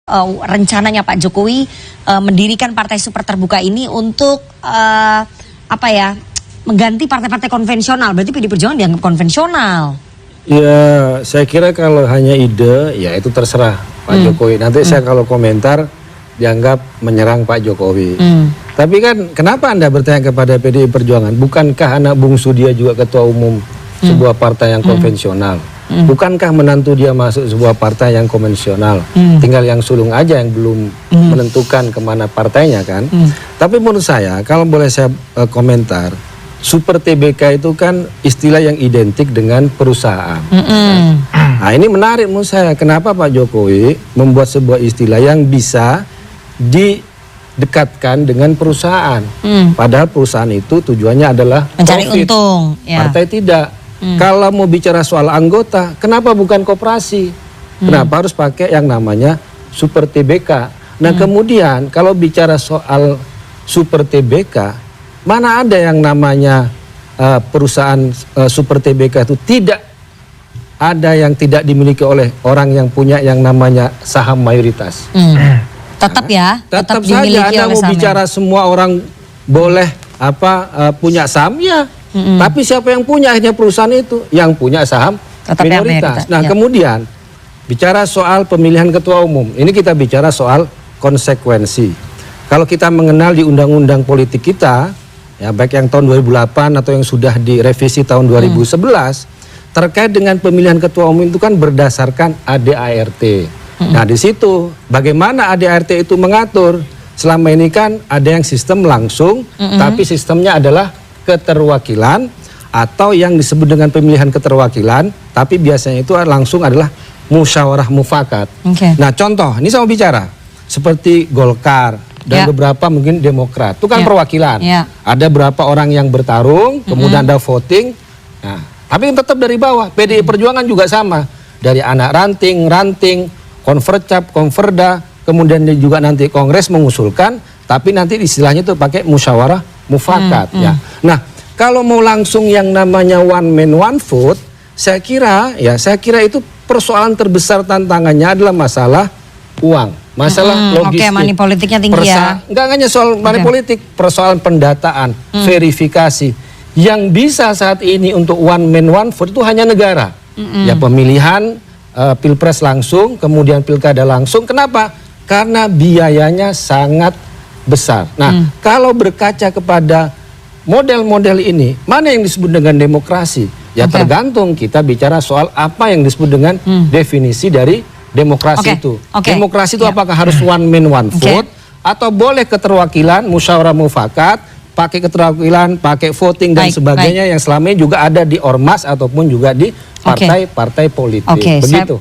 Rencananya Pak Jokowi mendirikan partai super terbuka ini untuk mengganti partai-partai konvensional. Berarti PD Perjuangan dianggap konvensional. Ya, saya kira kalau hanya ide, ya itu terserah Pak Jokowi. Nanti saya kalau komentar dianggap menyerang Pak Jokowi. Tapi kan kenapa Anda bertanya kepada PDI Perjuangan? Bukankah anak bungsu dia juga ketua umum sebuah partai yang konvensional? Bukankah menantu dia masuk sebuah partai yang konvensional? Tinggal yang sulung aja yang belum menentukan kemana partainya kan. Tapi menurut saya, kalau boleh saya komentar, Super TBK itu kan istilah yang identik dengan perusahaan. Nah ini menarik menurut saya, kenapa Pak Jokowi membuat sebuah istilah yang bisa didekatkan dengan perusahaan. Padahal perusahaan itu tujuannya adalah mencari profit. Untung. Ya. Partai tidak. Kalau mau bicara soal anggota, kenapa bukan koperasi? Kenapa harus pakai yang namanya Super TBK? Nah kemudian kalau bicara soal Super TBK, mana ada yang namanya perusahaan Super TBK itu tidak ada yang tidak dimiliki oleh orang yang punya yang namanya saham mayoritas. Tetap ya, Tetap dimiliki saja Anda oleh mau saham. bicara semua orang boleh punya saham ya. Tapi siapa yang punya akhirnya perusahaan itu? Yang punya saham Tetap minoritas. Nah ya. kemudian bicara soal pemilihan ketua umum, ini kita bicara soal konsekuensi. Kalau kita mengenal di undang-undang politik kita, ya baik yang tahun 2008 atau yang sudah direvisi tahun 2011, terkait dengan pemilihan ketua umum itu kan berdasarkan ADART. Nah di situ bagaimana ADART itu mengatur? Selama ini kan ada yang sistem langsung, tapi sistemnya adalah keterwakilan atau yang disebut dengan pemilihan keterwakilan, tapi biasanya itu langsung adalah musyawarah mufakat. Nah contoh, ini saya mau bicara seperti Golkar dan beberapa mungkin Demokrat, itu kan perwakilan. Ada berapa orang yang bertarung, kemudian ada voting. Nah, tapi tetap dari bawah. PDI Perjuangan juga sama, dari anak ranting, konvercap, konverda, kemudian juga nanti Kongres mengusulkan, tapi nanti istilahnya itu pakai musyawarah mufakat ya. Nah, kalau mau langsung yang namanya one man one vote, saya kira itu persoalan terbesar tantangannya adalah masalah uang, masalah logistik. Money politiknya tinggi ya. Enggak hanya soal money politik, persoalan pendataan, verifikasi. Yang bisa saat ini untuk one man one vote itu hanya negara. Ya pemilihan pilpres langsung, kemudian pilkada langsung. Kenapa? Karena biayanya sangat besar. Nah, kalau berkaca kepada model-model ini, mana yang disebut dengan demokrasi? Ya tergantung kita bicara soal apa yang disebut dengan definisi dari demokrasi itu. Demokrasi itu apakah harus one man one vote atau boleh keterwakilan, musyawarah mufakat, pakai keterwakilan, pakai voting dan sebagainya yang selama ini juga ada di ormas ataupun juga di partai-partai politik. Begitu.